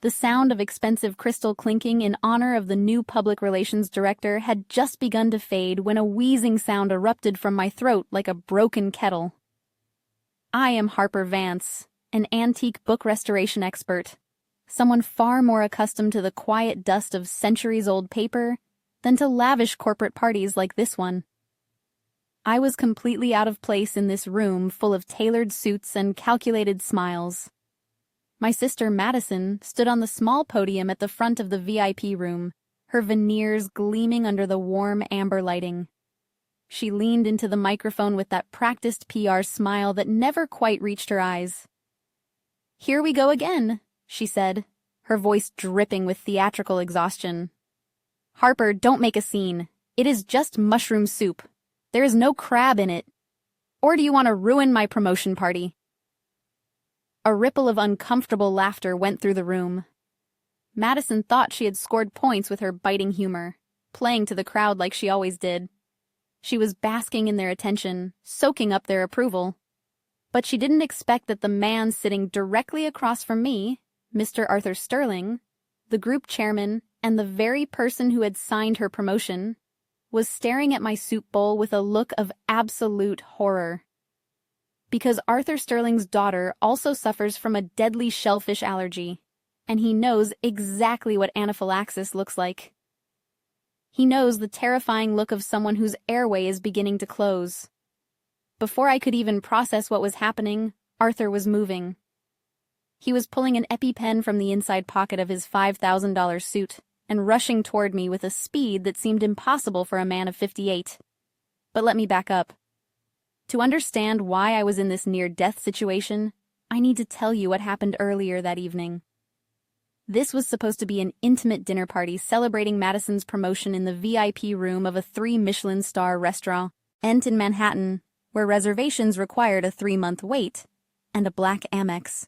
The sound of expensive crystal clinking in honor of the new public relations director had just begun to fade when a wheezing sound erupted from my throat like a broken kettle. I am Harper Vance, an antique book restoration expert, someone far more accustomed to the quiet dust of centuries-old paper than to lavish corporate parties like this one. I was completely out of place in this room full of tailored suits and calculated smiles. My sister Madison stood on the small podium at the front of the VIP room, her veneers gleaming under the warm amber lighting. She leaned into the microphone with that practiced PR smile that never quite reached her eyes. "Here we go again," she said, her voice dripping with theatrical exhaustion. "Harper, don't make a scene. It is just mushroom soup. There is no crab in it. Or do you want to ruin my promotion party?" A ripple of uncomfortable laughter went through the room. Madison thought she had scored points with her biting humor, playing to the crowd like she always did. She was basking in their attention, soaking up their approval. But she didn't expect that the man sitting directly across from me, Mr. Arthur Sterling, the group chairman and the very person who had signed her promotion, was staring at my soup bowl with a look of absolute horror. Because Arthur Sterling's daughter also suffers from a deadly shellfish allergy, and he knows exactly what anaphylaxis looks like. He knows the terrifying look of someone whose airway is beginning to close. Before I could even process what was happening, Arthur was moving. He was pulling an EpiPen from the inside pocket of his $5,000 suit and rushing toward me with a speed that seemed impossible for a man of 58. But let me back up. To understand why I was in this near-death situation, I need to tell you what happened earlier that evening. This was supposed to be an intimate dinner party celebrating Madison's promotion in the VIP room of a 3-Michelin-star restaurant, in Manhattan, where reservations required a 3-month wait, and a black Amex.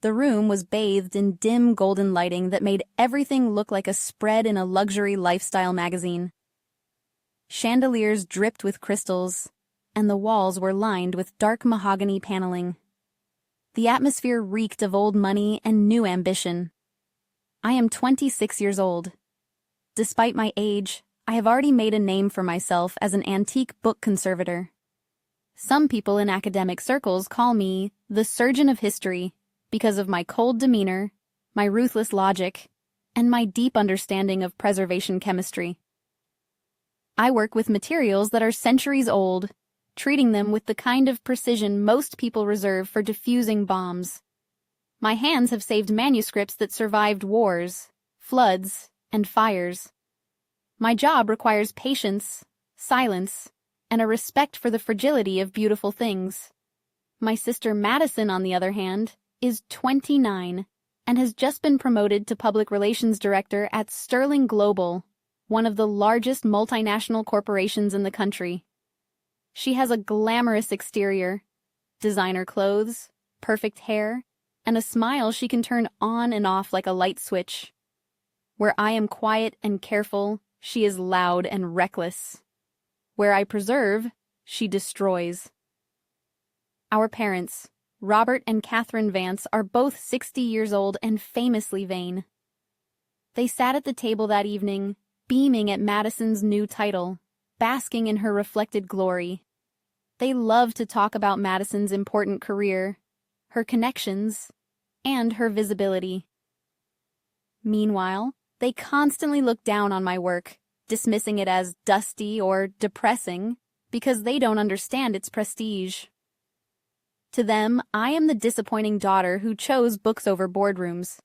The room was bathed in dim golden lighting that made everything look like a spread in a luxury lifestyle magazine. Chandeliers dripped with crystals, and the walls were lined with dark mahogany paneling. The atmosphere reeked of old money and new ambition. I am 26 years old. Despite my age, I have already made a name for myself as an antique book conservator. Some people in academic circles call me the surgeon of history because of my cold demeanor, my ruthless logic, and my deep understanding of preservation chemistry. I work with materials that are centuries old, treating them with the kind of precision most people reserve for diffusing bombs. My hands have saved manuscripts that survived wars, floods, and fires. My job requires patience, silence, and a respect for the fragility of beautiful things. My sister Madison, on the other hand, is 29 and has just been promoted to public relations director at Sterling Global, one of the largest multinational corporations in the country. She has a glamorous exterior, designer clothes, perfect hair, and a smile she can turn on and off like a light switch. Where I am quiet and careful, she is loud and reckless. Where I preserve, she destroys. Our parents, Robert and Catherine Vance, are both 60 years old and famously vain. They sat at the table that evening, beaming at Madison's new title, basking in her reflected glory. They loved to talk about Madison's important career, her connections, and her visibility. Meanwhile, they constantly looked down on my work, dismissing it as dusty or depressing because they don't understand its prestige. To them, I am the disappointing daughter who chose books over boardrooms.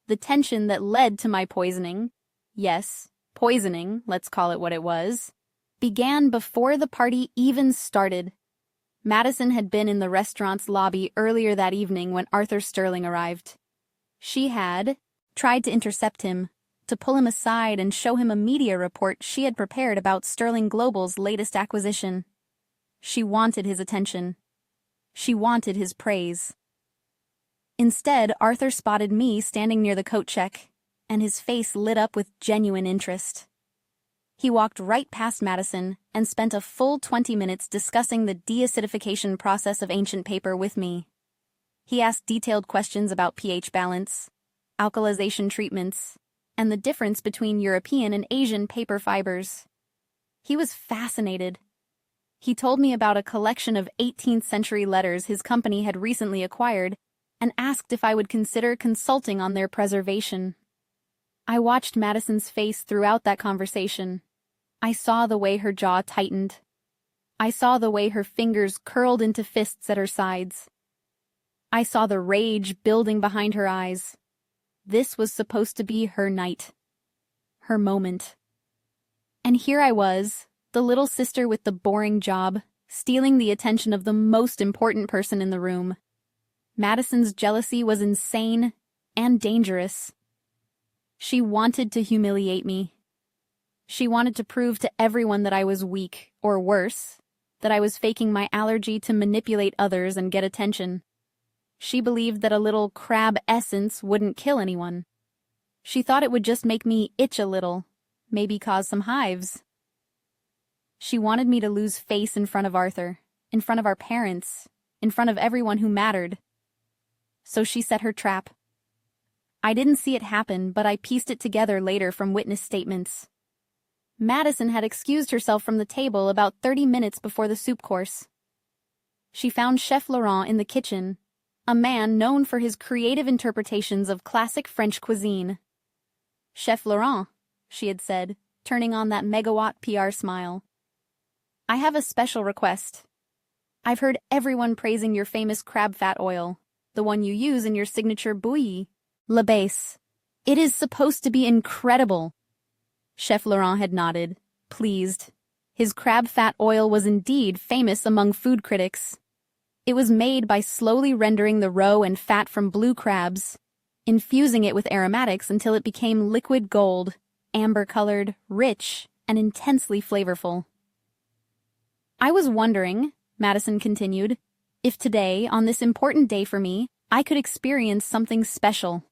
The tension that led to my poisoning, yes, poisoning, let's call it what it was, began before the party even started. Madison had been in the restaurant's lobby earlier that evening when Arthur Sterling arrived. She had tried to intercept him, to pull him aside and show him a media report she had prepared about Sterling Global's latest acquisition. She wanted his attention. She wanted his praise. Instead, Arthur spotted me standing near the coat check, and his face lit up with genuine interest. He walked right past Madison and spent a full 20 minutes discussing the deacidification process of ancient paper with me. He asked detailed questions about pH balance, alkalization treatments, and the difference between European and Asian paper fibers. He was fascinated. He told me about a collection of 18th century letters his company had recently acquired and asked if I would consider consulting on their preservation. I watched Madison's face throughout that conversation. I saw the way her jaw tightened. I saw the way her fingers curled into fists at her sides. I saw the rage building behind her eyes. This was supposed to be her night. Her moment. And here I was, the little sister with the boring job, stealing the attention of the most important person in the room. Madison's jealousy was insane and dangerous. She wanted to humiliate me. She wanted to prove to everyone that I was weak, or worse, that I was faking my allergy to manipulate others and get attention. She believed that a little crab essence wouldn't kill anyone. She thought it would just make me itch a little, maybe cause some hives. She wanted me to lose face in front of Arthur, in front of our parents, in front of everyone who mattered. So she set her trap. I didn't see it happen, but I pieced it together later from witness statements. Madison had excused herself from the table about 30 minutes before the soup course. She found Chef Laurent in the kitchen, a man known for his creative interpretations of classic French cuisine. "Chef Laurent," she had said, turning on that megawatt PR smile. "I have a special request. I've heard everyone praising your famous crab fat oil, the one you use in your signature bouillie, La Base. It is supposed to be incredible." Chef Laurent had nodded, pleased. His crab fat oil was indeed famous among food critics. It was made by slowly rendering the roe and fat from blue crabs, infusing it with aromatics until it became liquid gold, amber-colored, rich, and intensely flavorful. "I was wondering," Madison continued, "if today, on this important day for me, I could experience something special.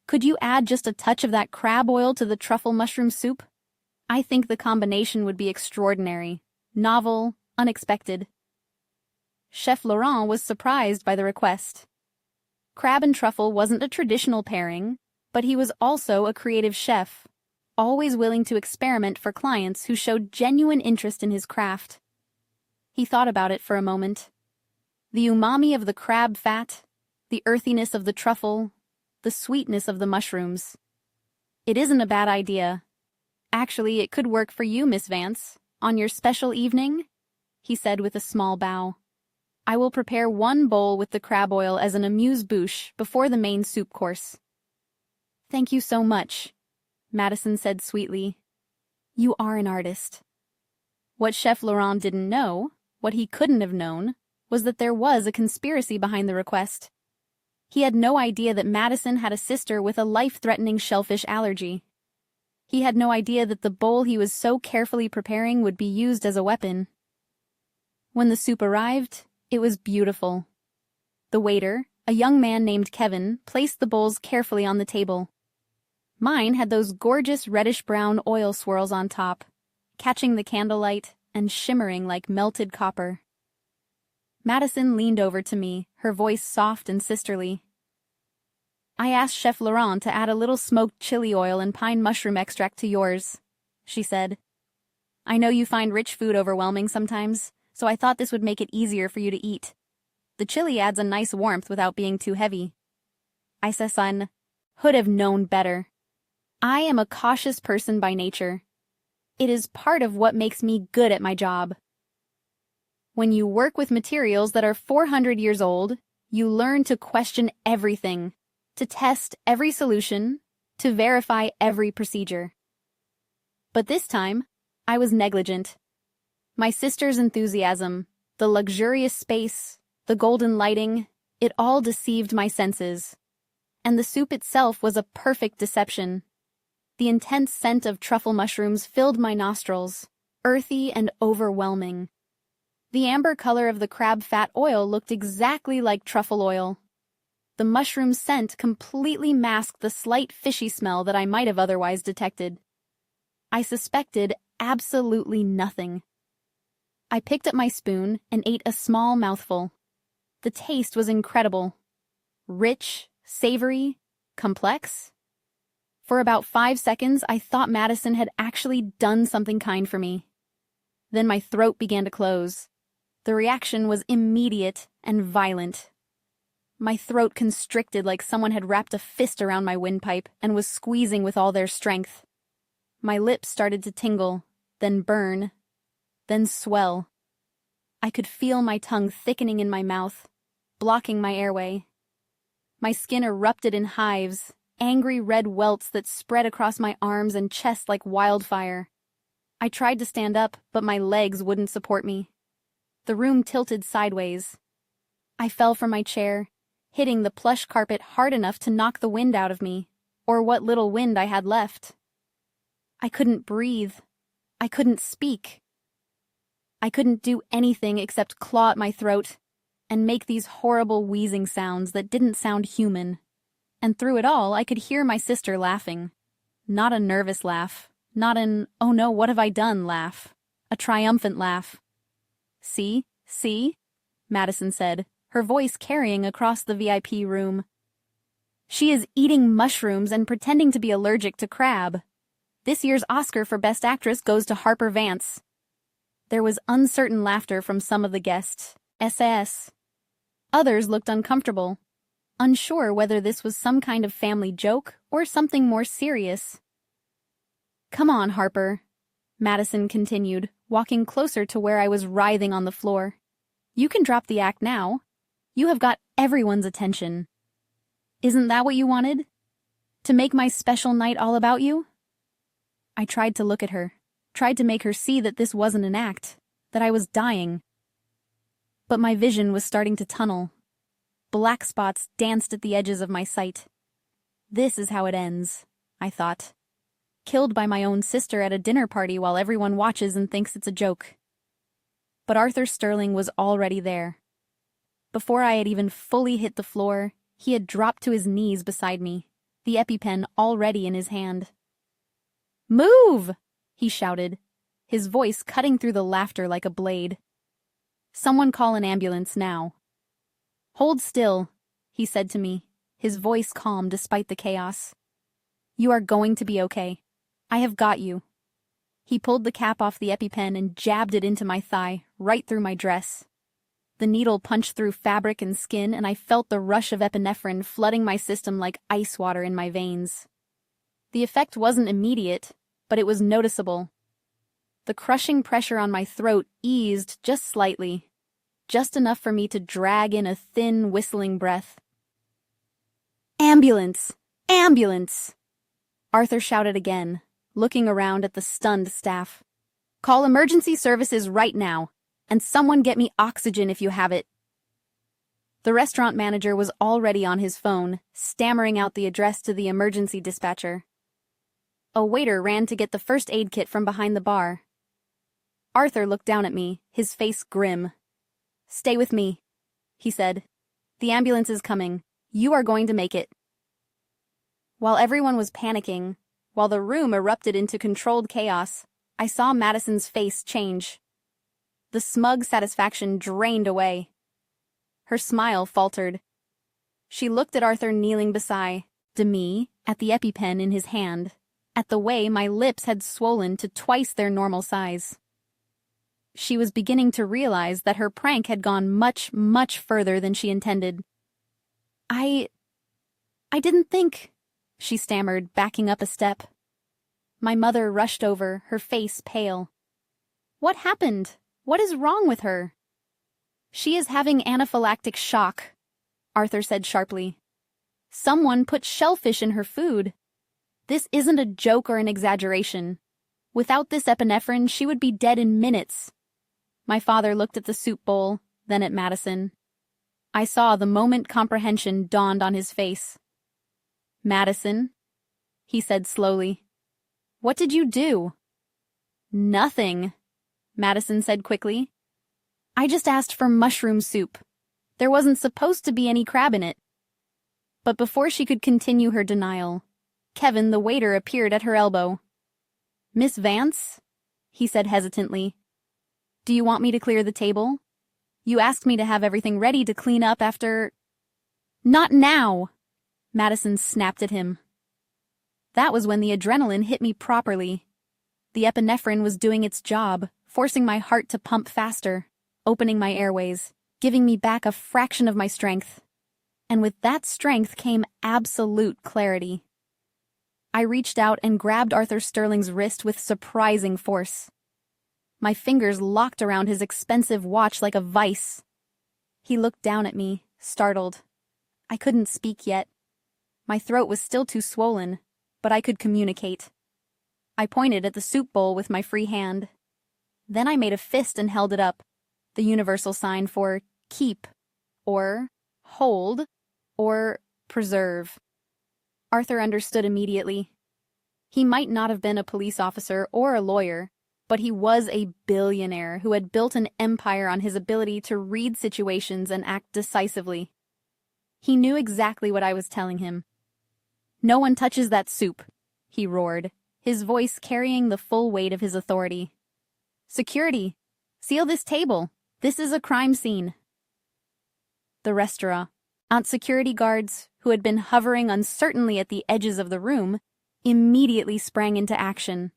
Could you add just a touch of that crab oil to the truffle mushroom soup? I think the combination would be extraordinary, novel, unexpected." Chef Laurent was surprised by the request. Crab and truffle wasn't a traditional pairing, but he was also a creative chef, always willing to experiment for clients who showed genuine interest in his craft. He thought about it for a moment. The umami of the crab fat, the earthiness of the truffle, the sweetness of the mushrooms. "It isn't a bad idea. Actually, it could work for you, Miss Vance, on your special evening," he said with a small bow. "I will prepare one bowl with the crab oil as an amuse-bouche before the main soup course." "Thank you so much," Madison said sweetly. "You are an artist." What Chef Laurent didn't know, what he couldn't have known, was that there was a conspiracy behind the request. He had no idea that Madison had a sister with a life-threatening shellfish allergy. He had no idea that the bowl he was so carefully preparing would be used as a weapon. When the soup arrived, it was beautiful. The waiter, a young man named Kevin, placed the bowls carefully on the table. Mine had those gorgeous reddish-brown oil swirls on top, catching the candlelight and shimmering like melted copper. Madison leaned over to me, her voice soft and sisterly. "I asked Chef Laurent to add a little smoked chili oil and pine mushroom extract to yours," she said. "I know you find rich food overwhelming sometimes, so I thought this would make it easier for you to eat. The chili adds a nice warmth without being too heavy." I said, "Hould have known better. I am a cautious person by nature. It is part of what makes me good at my job." When you work with materials that are 400 years old, you learn to question everything, to test every solution, to verify every procedure. But this time, I was negligent. My sister's enthusiasm, the luxurious space, the golden lighting, it all deceived my senses. And the soup itself was a perfect deception. The intense scent of truffle mushrooms filled my nostrils, earthy and overwhelming. The amber color of the crab fat oil looked exactly like truffle oil. The mushroom scent completely masked the slight fishy smell that I might have otherwise detected. I suspected absolutely nothing. I picked up my spoon and ate a small mouthful. The taste was incredible. Rich, savory, Complex? For about 5 seconds, I thought Madison had actually done something kind for me. Then my throat began to close. The reaction was immediate and violent. My throat constricted like someone had wrapped a fist around my windpipe and was squeezing with all their strength. My lips started to tingle, then burn, then swell. I could feel my tongue thickening in my mouth, blocking my airway. My skin erupted in hives, angry red welts that spread across my arms and chest like wildfire. I tried to stand up, but my legs wouldn't support me. The room tilted sideways. I fell from my chair, hitting the plush carpet hard enough to knock the wind out of me, or what little wind I had left. I couldn't breathe. I couldn't speak. I couldn't do anything except claw at my throat and make these horrible wheezing sounds that didn't sound human. And through it all, I could hear my sister laughing. Not a nervous laugh, not an, "oh no, what have I done" laugh. A triumphant laugh. "See? See?" Madison said, her voice carrying across the VIP room. "She is eating mushrooms and pretending to be allergic to crab. This year's Oscar for Best Actress goes to Harper Vance." There was uncertain laughter from some of the guests. SAS. Others looked uncomfortable, unsure whether this was some kind of family joke or something more serious. "Come on, Harper," Madison continued, walking closer to where I was writhing on the floor. "You can drop the act now. You have got everyone's attention. Isn't that what you wanted? To make my special night all about you?" I tried to look at her, tried to make her see that this wasn't an act, that I was dying. But my vision was starting to tunnel. Black spots danced at the edges of my sight. This is how it ends, I thought. Killed by my own sister at a dinner party while everyone watches and thinks it's a joke. But Arthur Sterling was already there. Before I had even fully hit the floor, he had dropped to his knees beside me, the EpiPen already in his hand. "Move!" he shouted, his voice cutting through the laughter like a blade. "Someone call an ambulance now." "Hold still," he said to me, his voice calm despite the chaos. "You are going to be okay. I have got you." He pulled the cap off the EpiPen and jabbed it into my thigh, right through my dress. The needle punched through fabric and skin, and I felt the rush of epinephrine flooding my system like ice water in my veins. The effect wasn't immediate, but it was noticeable. The crushing pressure on my throat eased just slightly, just enough for me to drag in a thin, whistling breath. "Ambulance! Ambulance!" Arthur shouted again, looking around at the stunned staff. "Call emergency services right now, and someone get me oxygen if you have it." The restaurant manager was already on his phone, stammering out the address to the emergency dispatcher. A waiter ran to get the first aid kit from behind the bar. Arthur looked down at me, his face grim. "Stay with me," he said. "The ambulance is coming. You are going to make it." While everyone was panicking, while the room erupted into controlled chaos, I saw Madison's face change. The smug satisfaction drained away. Her smile faltered. She looked at Arthur kneeling beside me, at the EpiPen in his hand, at the way my lips had swollen to twice their normal size. She was beginning to realize that her prank had gone much, much further than she intended. I didn't think," she stammered, backing up a step. My mother rushed over, her face pale. "What happened? What is wrong with her?" "She is having anaphylactic shock," Arthur said sharply. "Someone put shellfish in her food. This isn't a joke or an exaggeration. Without this epinephrine, she would be dead in minutes." My father looked at the soup bowl, then at Madison. I saw the moment comprehension dawned on his face. "Madison," he said slowly, "what did you do?" "Nothing," Madison said quickly. "I just asked for mushroom soup. There wasn't supposed to be any crab in it." But before she could continue her denial, Kevin, the waiter, appeared at her elbow. "Miss Vance?" he said hesitantly. "Do you want me to clear the table? You asked me to have everything ready to clean up after—" "Not now!" Madison snapped at him. That was when the adrenaline hit me properly. The epinephrine was doing its job, forcing my heart to pump faster, opening my airways, giving me back a fraction of my strength. And with that strength came absolute clarity. I reached out and grabbed Arthur Sterling's wrist with surprising force. My fingers locked around his expensive watch like a vice. He looked down at me, startled. I couldn't speak yet. My throat was still too swollen, but I could communicate. I pointed at the soup bowl with my free hand. Then I made a fist and held it up, the universal sign for keep, or hold, or preserve. Arthur understood immediately. He might not have been a police officer or a lawyer, but he was a billionaire who had built an empire on his ability to read situations and act decisively. He knew exactly what I was telling him. "No one touches that soup," he roared, his voice carrying the full weight of his authority. "Security! Seal this table! This is a crime scene!" The restaurant, security guards, who had been hovering uncertainly at the edges of the room, immediately sprang into action.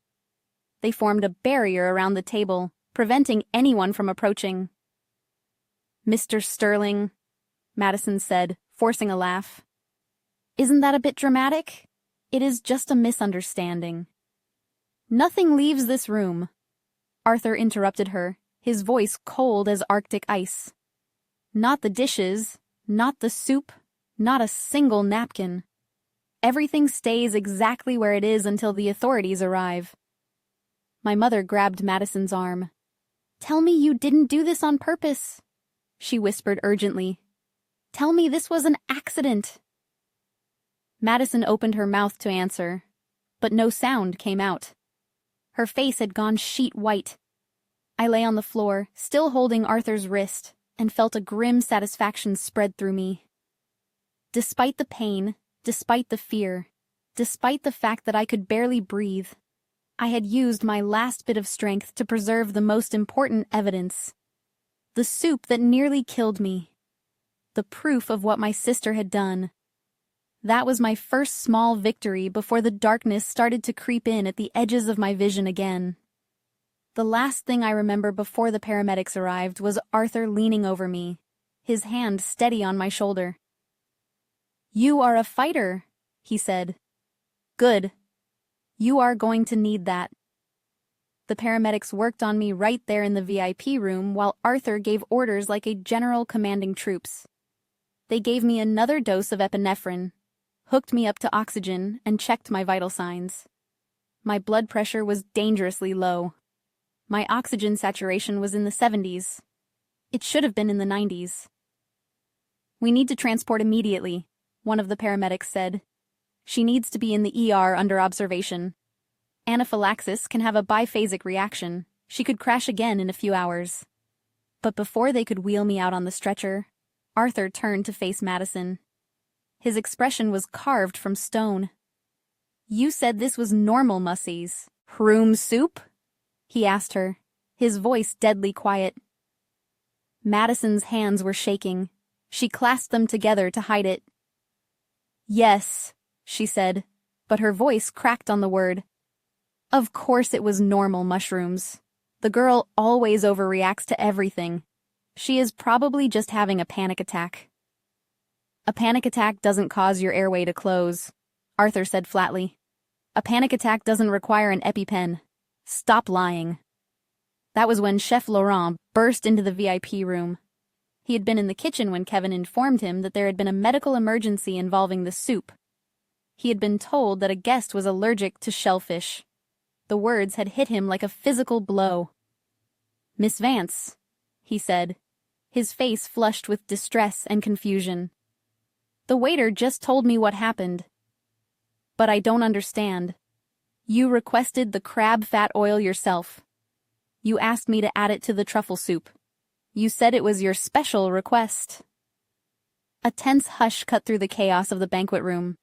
They formed a barrier around the table, preventing anyone from approaching. "Mr. Sterling," Madison said, forcing a laugh. "Isn't that a bit dramatic? It is just a misunderstanding." "Nothing leaves this room," Arthur interrupted her, his voice cold as Arctic ice. "Not the dishes, not the soup, not a single napkin. Everything stays exactly where it is until the authorities arrive." My mother grabbed Madison's arm. "Tell me you didn't do this on purpose," she whispered urgently. "Tell me this was an accident." Madison opened her mouth to answer, but no sound came out. Her face had gone sheet white. I lay on the floor, still holding Arthur's wrist, and felt a grim satisfaction spread through me. Despite the pain, despite the fear, despite the fact that I could barely breathe, I had used my last bit of strength to preserve the most important evidence. The soup that nearly killed me. The proof of what my sister had done. That was my first small victory before the darkness started to creep in at the edges of my vision again. The last thing I remember before the paramedics arrived was Arthur leaning over me, his hand steady on my shoulder. "You are a fighter," he said. "Good. You are going to need that." The paramedics worked on me right there in the VIP room while Arthur gave orders like a general commanding troops. They gave me another dose of epinephrine, hooked me up to oxygen, and checked my vital signs. My blood pressure was dangerously low. My oxygen saturation was in the 70s. It should have been in the 90s. "We need to transport immediately," one of the paramedics said. "She needs to be in the ER under observation. Anaphylaxis can have a biphasic reaction. She could crash again in a few hours." But before they could wheel me out on the stretcher, Arthur turned to face Madison. His expression was carved from stone. "You said this was normal, Mussies. Room soup?" he asked her, his voice deadly quiet. Madison's hands were shaking. She clasped them together to hide it. "Yes," she said, but her voice cracked on the word. Of course it was normal mushrooms. The girl always overreacts to everything. She is probably just having a panic attack. "A panic attack doesn't cause your airway to close," Arthur said flatly. "A panic attack doesn't require an EpiPen. Stop lying." That was when Chef Laurent burst into the VIP room. He had been in the kitchen when Kevin informed him that there had been a medical emergency involving the soup. He had been told that a guest was allergic to shellfish. The words had hit him like a physical blow. "Miss Vance," he said, his face flushed with distress and confusion. "The waiter just told me what happened. But I don't understand. You requested the crab fat oil yourself. You asked me to add it to the truffle soup. You said it was your special request." A tense hush cut through the chaos of the banquet room.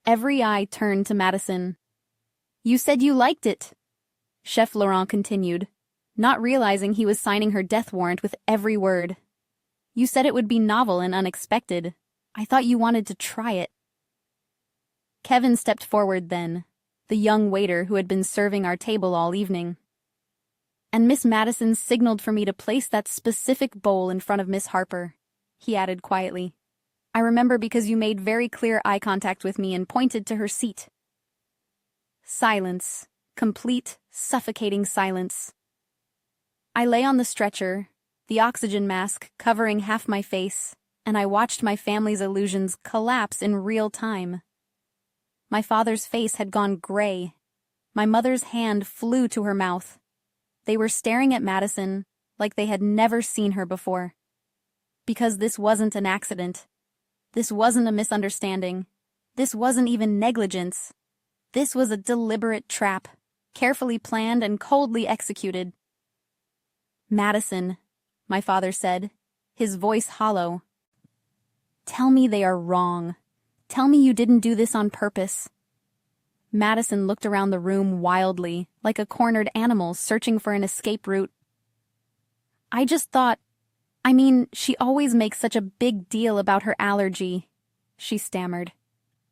Every eye turned to Madison. "You said you liked it," Chef Laurent continued, not realizing he was signing her death warrant with every word. "You said it would be novel and unexpected. I thought you wanted to try it." Kevin stepped forward then, the young waiter who had been serving our table all evening. And Miss Madison signaled for me to place that specific bowl in front of Miss Harper, he added quietly. I remember because you made very clear eye contact with me and pointed to her seat. Silence. Complete, suffocating silence. I lay on the stretcher, the oxygen mask covering half my face, and I watched my family's illusions collapse in real time. My father's face had gone gray. My mother's hand flew to her mouth. They were staring at Madison like they had never seen her before. Because this wasn't an accident. This wasn't a misunderstanding. This wasn't even negligence. This was a deliberate trap, carefully planned and coldly executed. Madison, my father said, his voice hollow. Tell me they are wrong. Tell me you didn't do this on purpose. Madison looked around the room wildly, like a cornered animal searching for an escape route. I just thought, she always makes such a big deal about her allergy, she stammered.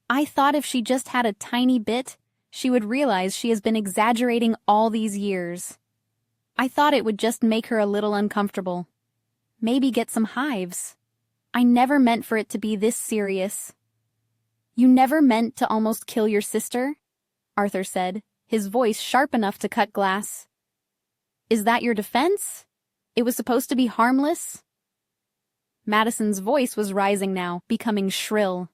I thought if she just had a tiny bit, she would realize she has been exaggerating all these years. I thought it would just make her a little uncomfortable. Maybe get some hives. I never meant for it to be this serious. You never meant to almost kill your sister? Arthur said, his voice sharp enough to cut glass. Is that your defense? It was supposed to be harmless? Madison's voice was rising now, becoming shrill.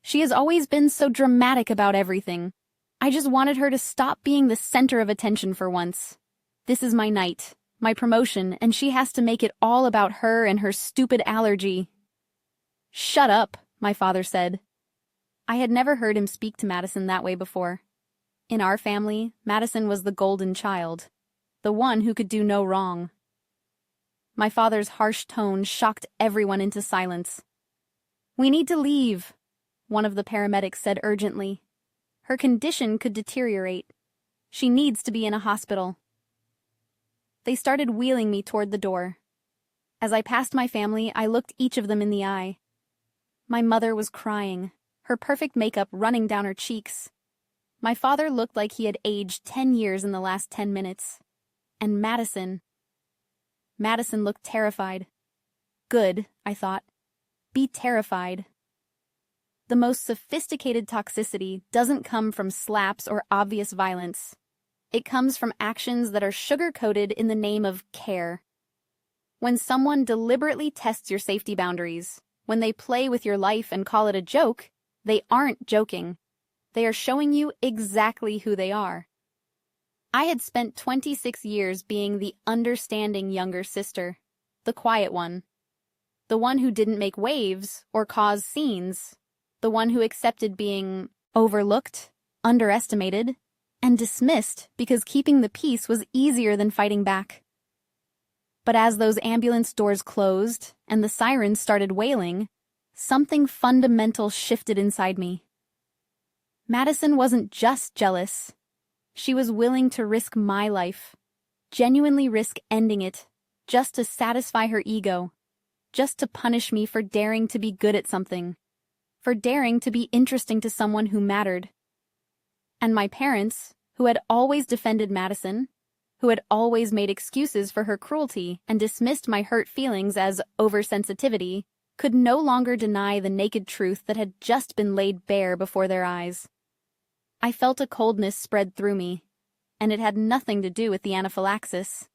She has always been so dramatic about everything. I just wanted her to stop being the center of attention for once. This is my night, my promotion, and she has to make it all about her and her stupid allergy. Shut up, my father said. I had never heard him speak to Madison that way before. In our family, Madison was the golden child, the one who could do no wrong. My father's harsh tone shocked everyone into silence. We need to leave, one of the paramedics said urgently. Her condition could deteriorate. She needs to be in a hospital. They started wheeling me toward the door. As I passed my family, I looked each of them in the eye. My mother was crying, her perfect makeup running down her cheeks. My father looked like he had aged 10 years in the last 10 minutes. And Madison looked terrified. Good, I thought. Be terrified. The most sophisticated toxicity doesn't come from slaps or obvious violence. It comes from actions that are sugar-coated in the name of care. When someone deliberately tests your safety boundaries, when they play with your life and call it a joke, they aren't joking. They are showing you exactly who they are. I had spent 26 years being the understanding younger sister, the quiet one, the one who didn't make waves or cause scenes, the one who accepted being overlooked, underestimated, and dismissed because keeping the peace was easier than fighting back. But as those ambulance doors closed and the sirens started wailing, something fundamental shifted inside me. Madison wasn't just jealous. She was willing to risk my life, genuinely risk ending it, just to satisfy her ego, just to punish me for daring to be good at something, for daring to be interesting to someone who mattered. And my parents, who had always defended Madison, who had always made excuses for her cruelty and dismissed my hurt feelings as oversensitivity, could no longer deny the naked truth that had just been laid bare before their eyes. I felt a coldness spread through me, and it had nothing to do with the anaphylaxis.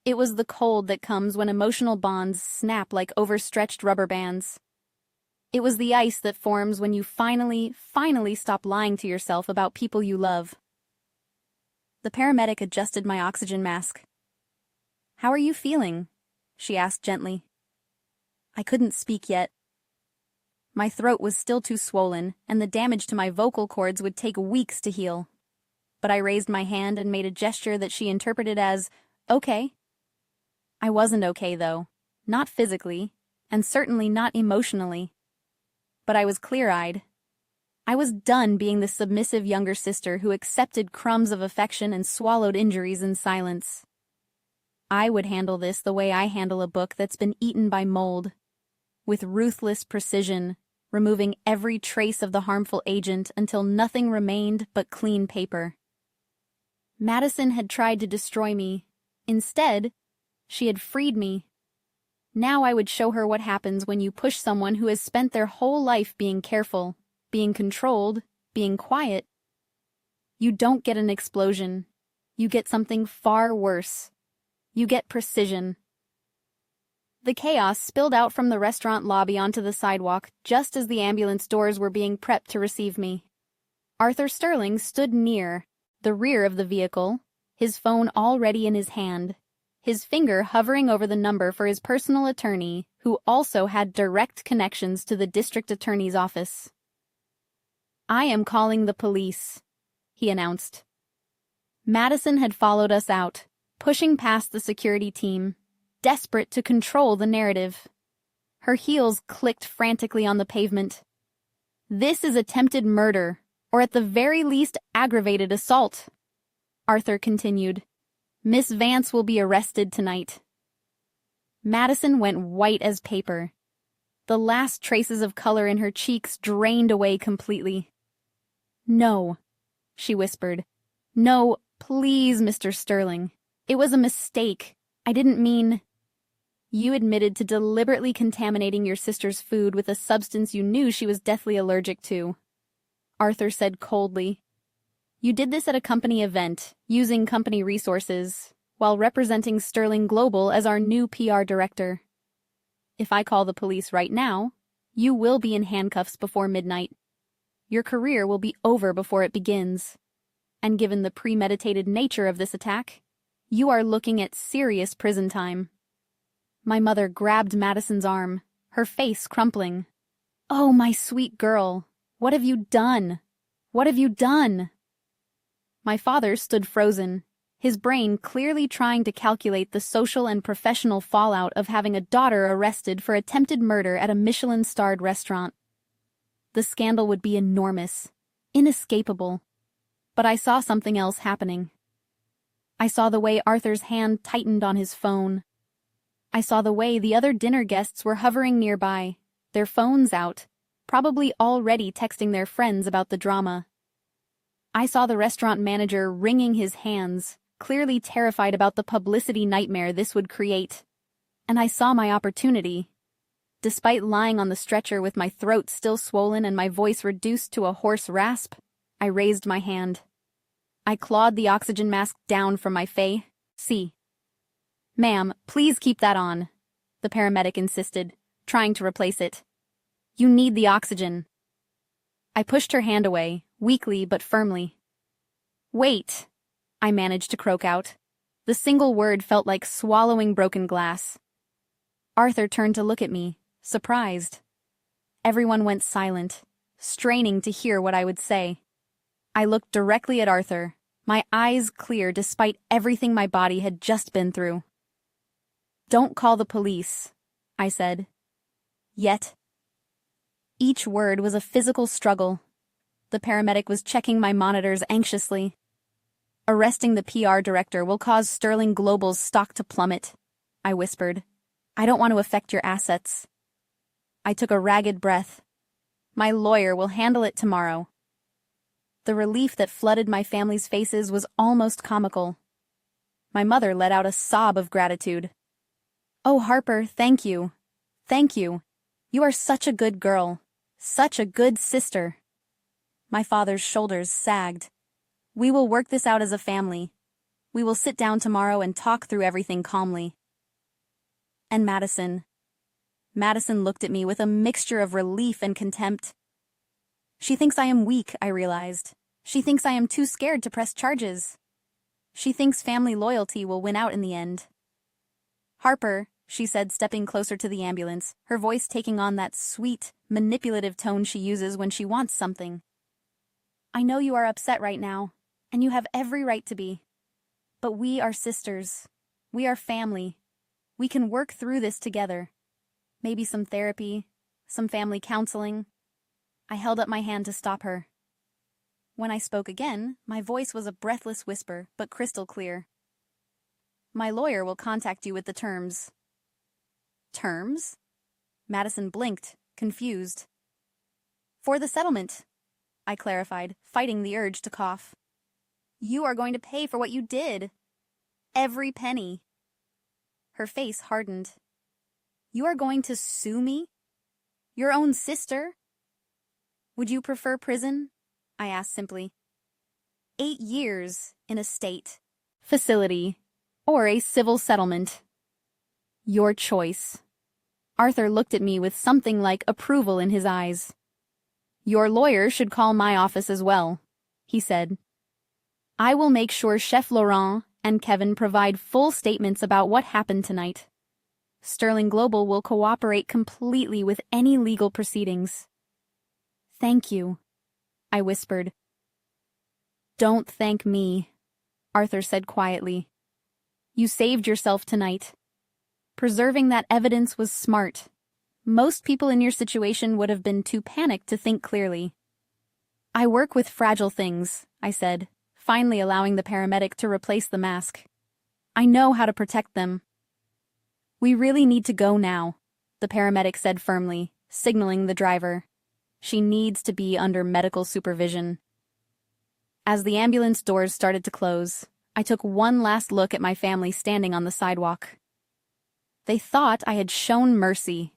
It was the cold that comes when emotional bonds snap like overstretched rubber bands. It was the ice that forms when you finally stop lying to yourself about people you love. The paramedic adjusted my oxygen mask. "How are you feeling?" she asked gently. I couldn't speak yet. My throat was still too swollen, and the damage to my vocal cords would take weeks to heal. But I raised my hand and made a gesture that she interpreted as, okay. I wasn't okay, though. Not physically, and certainly not emotionally. But I was clear-eyed. I was done being the submissive younger sister who accepted crumbs of affection and swallowed injuries in silence. I would handle this the way I handle a book that's been eaten by mold. With ruthless precision, removing every trace of the harmful agent until nothing remained but clean paper. Madison had tried to destroy me. Instead, she had freed me. Now I would show her what happens when you push someone who has spent their whole life being careful, being controlled, being quiet. You don't get an explosion. You get something far worse. You get precision. The chaos spilled out from the restaurant lobby onto the sidewalk just as the ambulance doors were being prepped to receive me. Arthur Sterling stood near the rear of the vehicle, his phone already in his hand, his finger hovering over the number for his personal attorney, who also had direct connections to the district attorney's office. "I am calling the police," he announced. Madison had followed us out, pushing past the security team, desperate to control the narrative. Her heels clicked frantically on the pavement. "This is attempted murder, or at the very least aggravated assault," Arthur continued. "Miss Vance will be arrested tonight." Madison went white as paper. The last traces of color in her cheeks drained away completely. "No," she whispered. "No, please, Mr. Sterling. It was a mistake. I didn't mean—" "You admitted to deliberately contaminating your sister's food with a substance you knew she was deathly allergic to," Arthur said coldly. "You did this at a company event, using company resources, while representing Sterling Global as our new PR director. If I call the police right now, you will be in handcuffs before midnight. Your career will be over before it begins. And given the premeditated nature of this attack, you are looking at serious prison time." My mother grabbed Madison's arm, her face crumpling. "Oh, my sweet girl, what have you done? What have you done?" My father stood frozen, his brain clearly trying to calculate the social and professional fallout of having a daughter arrested for attempted murder at a Michelin-starred restaurant. The scandal would be enormous, inescapable. But I saw something else happening. I saw the way Arthur's hand tightened on his phone. I saw the way the other dinner guests were hovering nearby, their phones out, probably already texting their friends about the drama. I saw the restaurant manager wringing his hands, clearly terrified about the publicity nightmare this would create. And I saw my opportunity. Despite lying on the stretcher with my throat still swollen and my voice reduced to a hoarse rasp, I raised my hand. I clawed the oxygen mask down from my face. "See." "Ma'am, please keep that on," the paramedic insisted, trying to replace it. "You need the oxygen." I pushed her hand away, weakly but firmly. "Wait," I managed to croak out. The single word felt like swallowing broken glass. Arthur turned to look at me, surprised. Everyone went silent, straining to hear what I would say. I looked directly at Arthur, my eyes clear despite everything my body had just been through. "Don't call the police," I said. "Yet." Each word was a physical struggle. The paramedic was checking my monitors anxiously. "Arresting the PR director will cause Sterling Global's stock to plummet," I whispered. "I don't want to affect your assets." I took a ragged breath. "My lawyer will handle it tomorrow." The relief that flooded my family's faces was almost comical. My mother let out a sob of gratitude. "Oh, Harper, thank you. Thank you. You are such a good girl. Such a good sister." My father's shoulders sagged. "We will work this out as a family. We will sit down tomorrow and talk through everything calmly." And Madison. Madison looked at me with a mixture of relief and contempt. She thinks I am weak, I realized. She thinks I am too scared to press charges. She thinks family loyalty will win out in the end. "Harper," she said, stepping closer to the ambulance, her voice taking on that sweet, manipulative tone she uses when she wants something. "I know you are upset right now, and you have every right to be. But we are sisters. We are family. We can work through this together. Maybe some therapy, some family counseling." I held up my hand to stop her. When I spoke again, my voice was a breathless whisper, but crystal clear. "My lawyer will contact you with the terms." "Terms?" Madison blinked, confused. For the settlement, I clarified, fighting the urge to cough. You are going to pay for what you did. Every penny. Her face hardened. You are going to sue me? Your own sister? Would you prefer prison? I asked simply. 8 years in a state facility or a civil settlement. Your choice. Arthur looked at me with something like approval in his eyes. Your lawyer should call my office as well, he said. I will make sure Chef Laurent and Kevin provide full statements about what happened tonight. Sterling Global will cooperate completely with any legal proceedings. Thank you, I whispered. Don't thank me, Arthur said quietly. You saved yourself tonight. Preserving that evidence was smart. Most people in your situation would have been too panicked to think clearly. I work with fragile things, I said, finally allowing the paramedic to replace the mask. I know how to protect them. We really need to go now, the paramedic said firmly, signaling the driver. She needs to be under medical supervision. As the ambulance doors started to close, I took one last look at my family standing on the sidewalk. They thought I had shown mercy.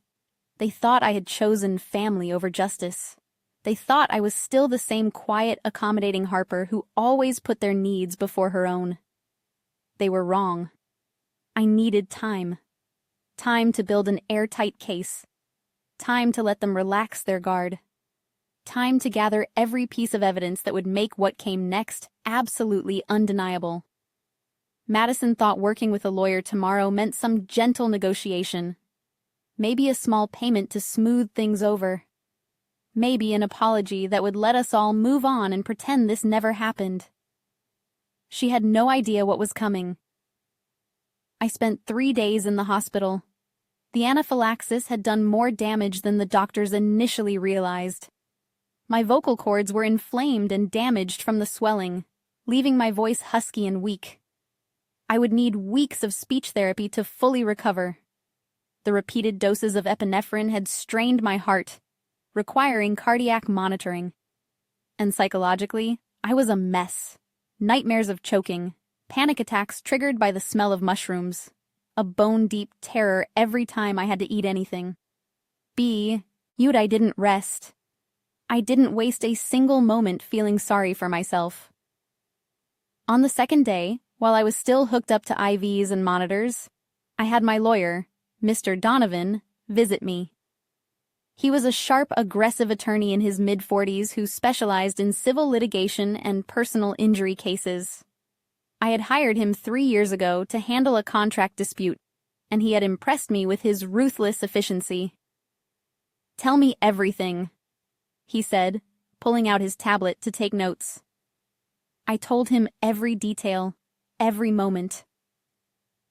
They thought I had chosen family over justice. They thought I was still the same quiet, accommodating Harper who always put their needs before her own. They were wrong. I needed time. Time to build an airtight case. Time to let them relax their guard. Time to gather every piece of evidence that would make what came next absolutely undeniable. Madison thought working with a lawyer tomorrow meant some gentle negotiation. Maybe a small payment to smooth things over. Maybe an apology that would let us all move on and pretend this never happened. She had no idea what was coming. I spent 3 days in the hospital. The anaphylaxis had done more damage than the doctors initially realized. My vocal cords were inflamed and damaged from the swelling, leaving my voice husky and weak. I would need weeks of speech therapy to fully recover. The repeated doses of epinephrine had strained my heart, requiring cardiac monitoring. And psychologically, I was a mess. Nightmares of choking, panic attacks triggered by the smell of mushrooms, a bone-deep terror every time I had to eat anything. I didn't rest. I didn't waste a single moment feeling sorry for myself. On the second day, while I was still hooked up to IVs and monitors, I had my lawyer, Mr. Donovan, visit me. He was a sharp, aggressive attorney in his mid-40s who specialized in civil litigation and personal injury cases. I had hired him 3 years ago to handle a contract dispute, and he had impressed me with his ruthless efficiency. Tell me everything, he said, pulling out his tablet to take notes. I told him every detail, every moment.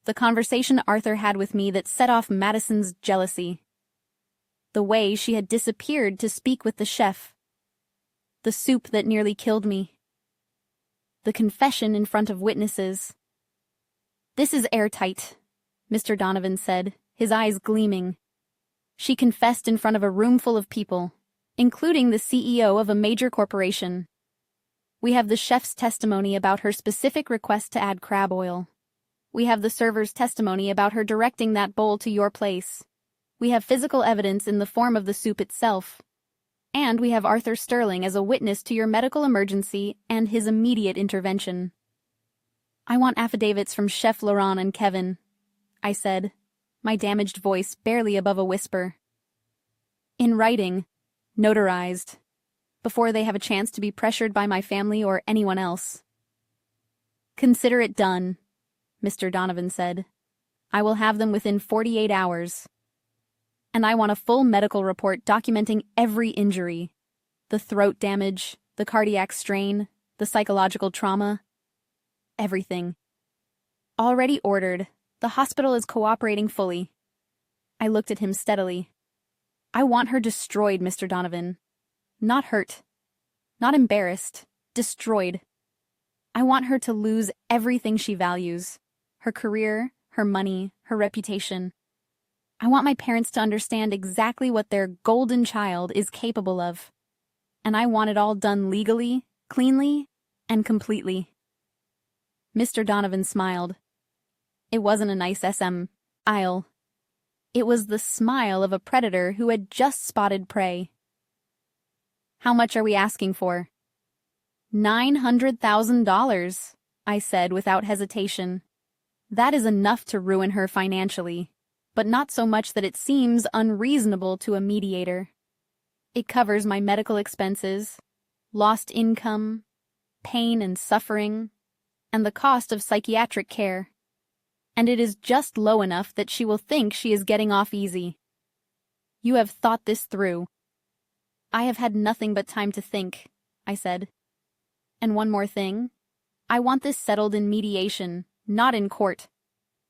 The conversation Arthur had with me that set off Madison's jealousy. The way she had disappeared to speak with the chef. The soup that nearly killed me. The confession in front of witnesses. This is airtight, Mr. Donovan said, his eyes gleaming. She confessed in front of a room full of people, including the CEO of a major corporation. We have the chef's testimony about her specific request to add crab oil. We have the server's testimony about her directing that bowl to your place. We have physical evidence in the form of the soup itself. And we have Arthur Sterling as a witness to your medical emergency and his immediate intervention. I want affidavits from Chef Laurent and Kevin, I said, my damaged voice barely above a whisper. In writing, notarized, before they have a chance to be pressured by my family or anyone else. Consider it done, Mr. Donovan said. I will have them within 48 hours. And I want a full medical report documenting every injury. The throat damage, the cardiac strain, the psychological trauma. Everything. Already ordered. The hospital is cooperating fully. I looked at him steadily. I want her destroyed, Mr. Donovan. Not hurt. Not embarrassed. Destroyed. I want her to lose everything she values. Her career, her money, her reputation. I want my parents to understand exactly what their golden child is capable of. and I want it all done legally, cleanly, and completely. Mr. Donovan smiled. It wasn't a nice smile. It was the smile of a predator who had just spotted prey. How much are we asking for? $900,000, I said without hesitation. That is enough to ruin her financially, but not so much that it seems unreasonable to a mediator. It covers my medical expenses, lost income, pain and suffering, and the cost of psychiatric care. And it is just low enough that she will think she is getting off easy. You have thought this through. I have had nothing but time to think, I said. And one more thing. I want this settled in mediation, not in court.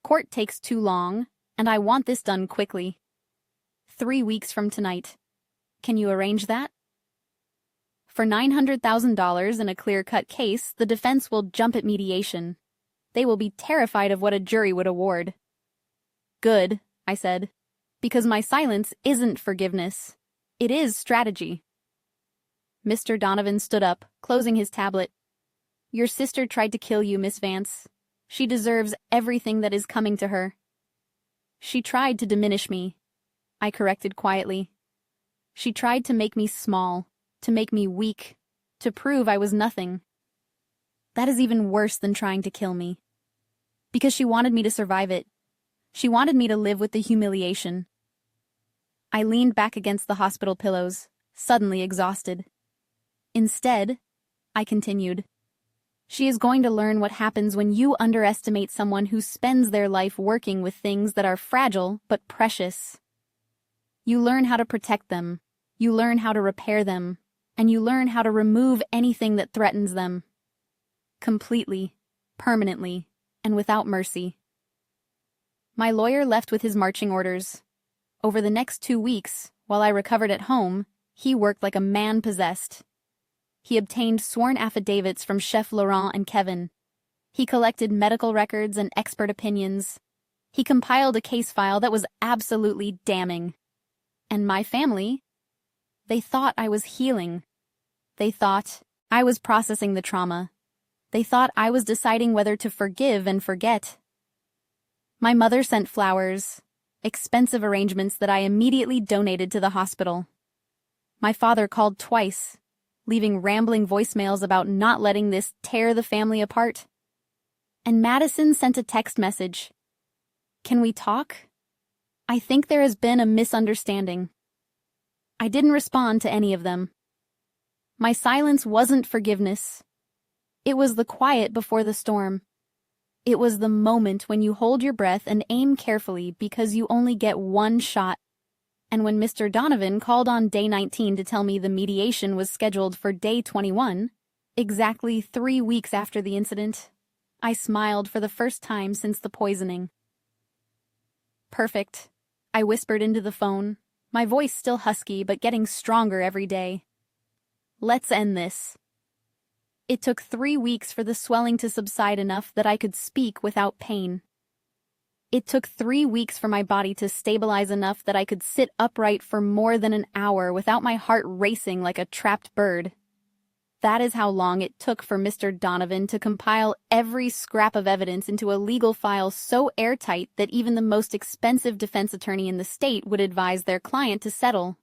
Court takes too long, and I want this done quickly. 3 weeks from tonight. Can you arrange that? For $900,000 in a clear-cut case, the defense will jump at mediation. They will be terrified of what a jury would award. Good, I said, because my silence isn't forgiveness. It is strategy. Mr. Donovan stood up, closing his tablet. Your sister tried to kill you, Miss Vance. She deserves everything that is coming to her. She tried to diminish me, I corrected quietly. She tried to make me small, to make me weak, to prove I was nothing. That is even worse than trying to kill me. Because she wanted me to survive it. She wanted me to live with the humiliation. I leaned back against the hospital pillows, suddenly exhausted. Instead, I continued, she is going to learn what happens when you underestimate someone who spends their life working with things that are fragile but precious. You learn how to protect them, you learn how to repair them, and you learn how to remove anything that threatens them. Completely, permanently, and without mercy. My lawyer left with his marching orders. Over the next 2 weeks, while I recovered at home, he worked like a man possessed. He obtained sworn affidavits from Chef Laurent and Kevin. He collected medical records and expert opinions. He compiled a case file that was absolutely damning. And my family? They thought I was healing. They thought I was processing the trauma. They thought I was deciding whether to forgive and forget. My mother sent flowers, expensive arrangements that I immediately donated to the hospital. My father called twice, leaving rambling voicemails about not letting this tear the family apart. And Madison sent a text message. Can we talk? I think there has been a misunderstanding. I didn't respond to any of them. My silence wasn't forgiveness. It was the quiet before the storm. It was the moment when you hold your breath and aim carefully because you only get one shot. And when Mr. Donovan called on day 19 to tell me the mediation was scheduled for day 21, exactly 3 weeks after the incident, I smiled for the first time since the poisoning. Perfect, I whispered into the phone, my voice still husky but getting stronger every day. Let's end this. It took 3 weeks for the swelling to subside enough that I could speak without pain. It took 3 weeks for my body to stabilize enough that I could sit upright for more than an hour without my heart racing like a trapped bird. That is how long it took for Mr. Donovan to compile every scrap of evidence into a legal file so airtight that even the most expensive defense attorney in the state would advise their client to settle.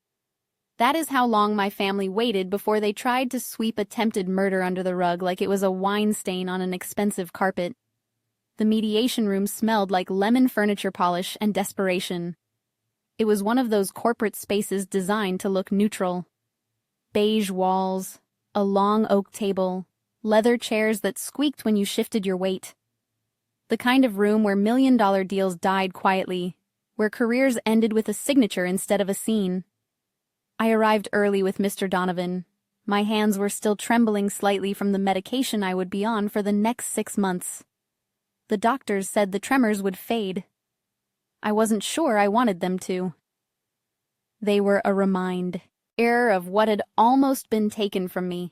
That is how long my family waited before they tried to sweep attempted murder under the rug like it was a wine stain on an expensive carpet. The mediation room smelled like lemon furniture polish and desperation. It was one of those corporate spaces designed to look neutral. Beige walls, a long oak table, leather chairs that squeaked when you shifted your weight. The kind of room where million-dollar deals died quietly, where careers ended with a signature instead of a scene. I arrived early with Mr. Donovan. My hands were still trembling slightly from the medication I would be on for the next 6 months. The doctors said the tremors would fade. I wasn't sure I wanted them to. They were a reminder of what had almost been taken from me.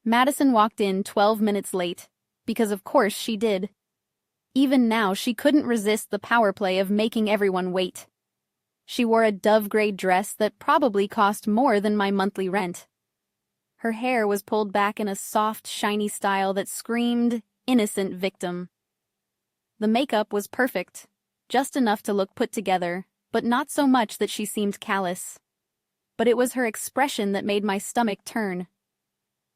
Madison walked in 12 minutes late, because of course she did. Even now she couldn't resist the power play of making everyone wait. She wore a dove-gray dress that probably cost more than my monthly rent. Her hair was pulled back in a soft, shiny style that screamed, innocent victim. The makeup was perfect, just enough to look put together, but not so much that she seemed callous. But it was her expression that made my stomach turn.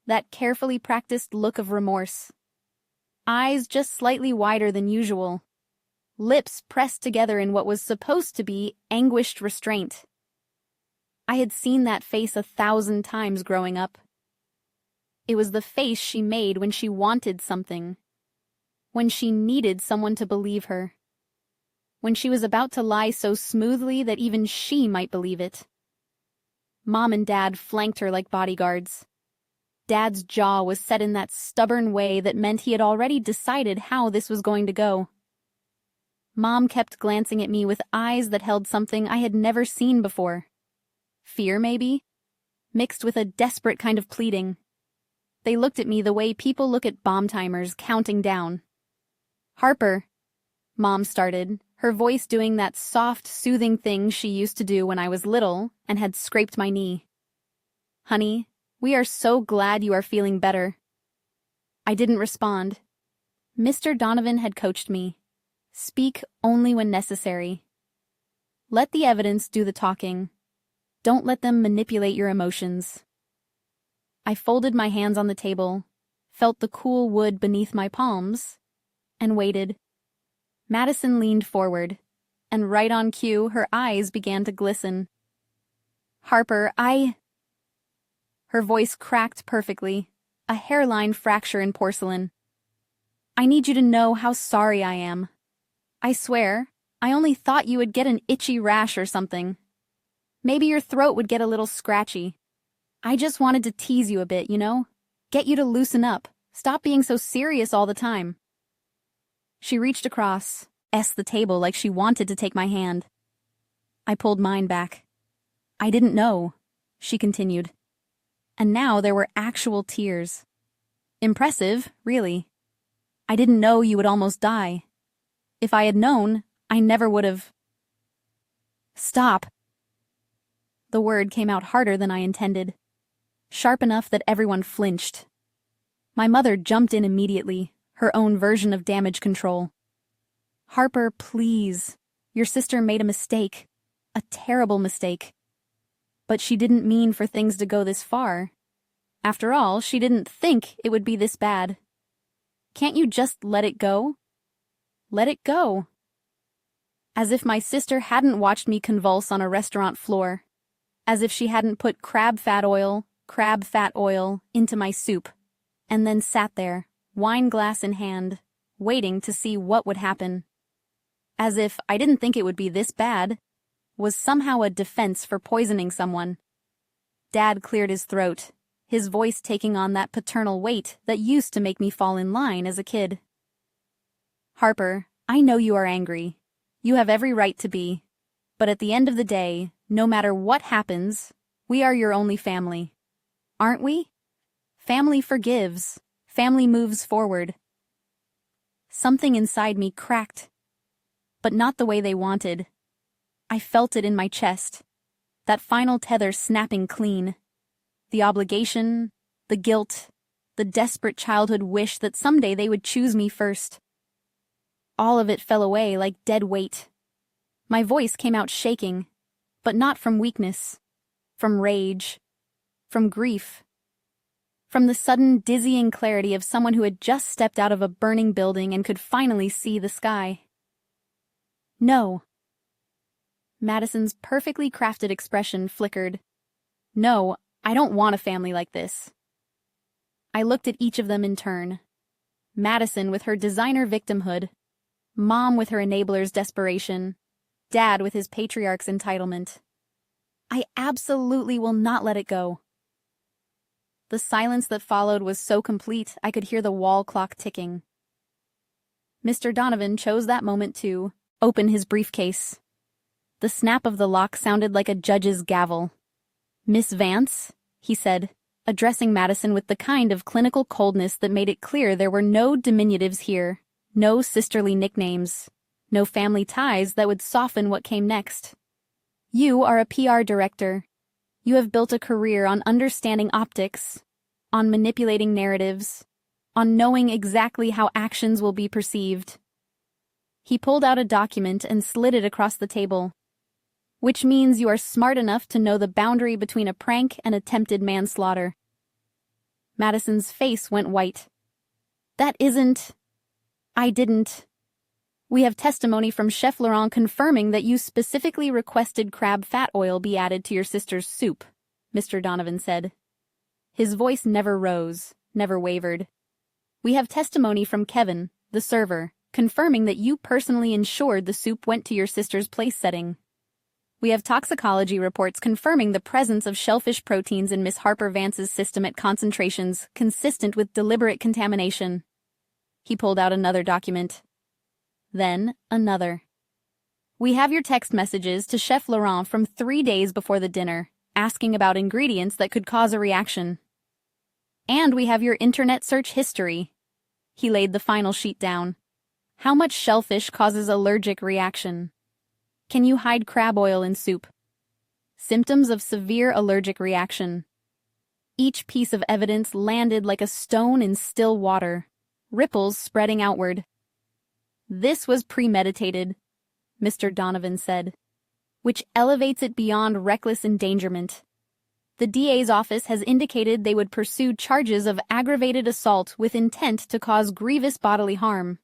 That carefully practiced look of remorse. Eyes just slightly wider than usual. Lips pressed together in what was supposed to be anguished restraint. I had seen that face 1,000 times growing up. It was the face she made when she wanted something. When she needed someone to believe her. When she was about to lie so smoothly that even she might believe it. Mom and Dad flanked her like bodyguards. Dad's jaw was set in that stubborn way that meant he had already decided how this was going to go. Mom kept glancing at me with eyes that held something I had never seen before. Fear, maybe? Mixed with a desperate kind of pleading. They looked at me the way people look at bomb timers counting down. "Harper," Mom started, her voice doing that soft, soothing thing she used to do when I was little and had scraped my knee. "Honey, we are so glad you are feeling better." I didn't respond. Mr. Donovan had coached me. Speak only when necessary. Let the evidence do the talking. Don't let them manipulate your emotions. I folded my hands on the table, felt the cool wood beneath my palms, and waited. Madison leaned forward, and right on cue, her eyes began to glisten. "Harper, Her voice cracked perfectly, a hairline fracture in porcelain. "I need you to know how sorry I am. I swear, I only thought you would get an itchy rash or something. Maybe your throat would get a little scratchy. I just wanted to tease you a bit, you know? Get you to loosen up. Stop being so serious all the time." She reached across, the table like she wanted to take my hand. I pulled mine back. "I didn't know," she continued. And now there were actual tears. Impressive, really. "I didn't know you would almost die. If I had known, I never would have." "Stop." The word came out harder than I intended. Sharp enough that everyone flinched. My mother jumped in immediately, her own version of damage control. "Harper, please. Your sister made a mistake. A terrible mistake. But she didn't mean for things to go this far. After all, she didn't think it would be this bad. Can't you just let it go? Let it go." As if my sister hadn't watched me convulse on a restaurant floor. As if she hadn't put crab fat oil, into my soup, and then sat there, wine glass in hand, waiting to see what would happen. As if "I didn't think it would be this bad" was somehow a defense for poisoning someone. Dad cleared his throat, his voice taking on that paternal weight that used to make me fall in line as a kid. "Harper, I know you are angry. You have every right to be. But at the end of the day, no matter what happens, we are your only family. Aren't we? Family forgives. Family moves forward." Something inside me cracked. But not the way they wanted. I felt it in my chest. That final tether snapping clean. The obligation, the guilt, the desperate childhood wish that someday they would choose me first. All of it fell away like dead weight. My voice came out shaking, but not from weakness, from rage, from grief, from the sudden dizzying clarity of someone who had just stepped out of a burning building and could finally see the sky. "No." Madison's perfectly crafted expression flickered. "No, I don't want a family like this." I looked at each of them in turn. Madison with her designer victimhood, Mom with her enabler's desperation, Dad with his patriarch's entitlement. I absolutely will not let it go. The silence that followed was so complete I could hear the wall clock ticking. Mr. Donovan chose that moment to open his briefcase. The snap of the lock sounded like a judge's gavel. "Miss Vance," he said, addressing Madison with the kind of clinical coldness that made it clear there were no diminutives here, no sisterly nicknames, no family ties that would soften what came next. "You are a PR director. You have built a career on understanding optics, on manipulating narratives, on knowing exactly how actions will be perceived. He pulled out a document and slid it across the table. Which means you are smart enough to know the boundary between a prank and attempted manslaughter. Madison's face went white. That isn't... I didn't. We have testimony from Chef Laurent confirming that you specifically requested crab fat oil be added to your sister's soup, Mr. Donovan said. His voice never rose, never wavered. We have testimony from Kevin, the server, confirming that you personally ensured the soup went to your sister's place setting. We have toxicology reports confirming the presence of shellfish proteins in Miss Harper Vance's system at concentrations consistent with deliberate contamination. He pulled out another document. Then another. We have your text messages to Chef Laurent from 3 days before the dinner, asking about ingredients that could cause a reaction. And we have your internet search history. He laid the final sheet down. How much shellfish causes allergic reaction? Can you hide crab oil in soup? Symptoms of severe allergic reaction. Each piece of evidence landed like a stone in still water, ripples spreading outward. This was premeditated, Mr. Donovan said, which elevates it beyond reckless endangerment. The DA's office has indicated they would pursue charges of aggravated assault with intent to cause grievous bodily harm.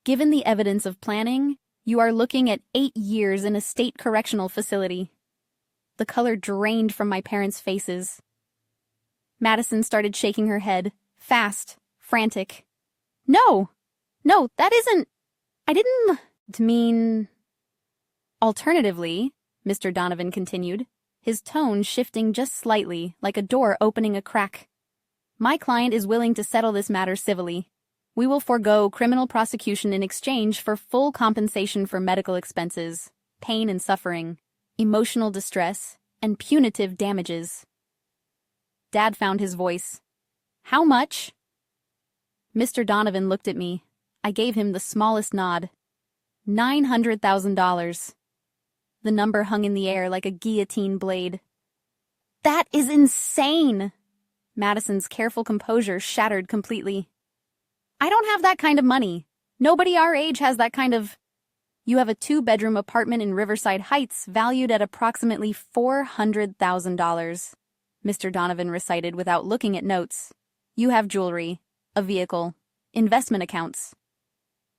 Given the evidence of planning, you are looking at 8 years in a state correctional facility. The color drained from my parents' faces. Madison started shaking her head, fast, frantic. No, that isn't... I didn't mean... Alternatively, Mr. Donovan continued, his tone shifting just slightly, like a door opening a crack. My client is willing to settle this matter civilly. We will forego criminal prosecution in exchange for full compensation for medical expenses, pain and suffering, emotional distress, and punitive damages. Dad found his voice. How much? Mr. Donovan looked at me. I gave him the smallest nod. $900,000. The number hung in the air like a guillotine blade. That is insane! Madison's careful composure shattered completely. I don't have that kind of money. Nobody our age has that kind of... You have a 2-bedroom apartment in Riverside Heights valued at approximately $400,000, Mr. Donovan recited without looking at notes. You have jewelry, a vehicle, investment accounts.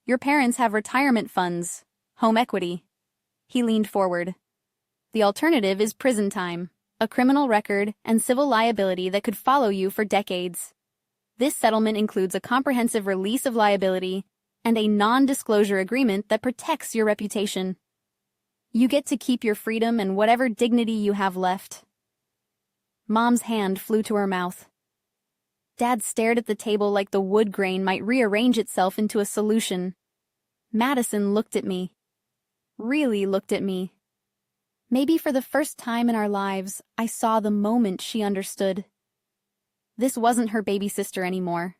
Your parents have retirement funds, home equity. He leaned forward. The alternative is prison time, a criminal record, and civil liability that could follow you for decades. This settlement includes a comprehensive release of liability and a non-disclosure agreement that protects your reputation. You get to keep your freedom and whatever dignity you have left. Mom's hand flew to her mouth. Dad stared at the table like the wood grain might rearrange itself into a solution. Madison looked at me. Really looked at me. Maybe for the first time in our lives, I saw the moment she understood. This wasn't her baby sister anymore.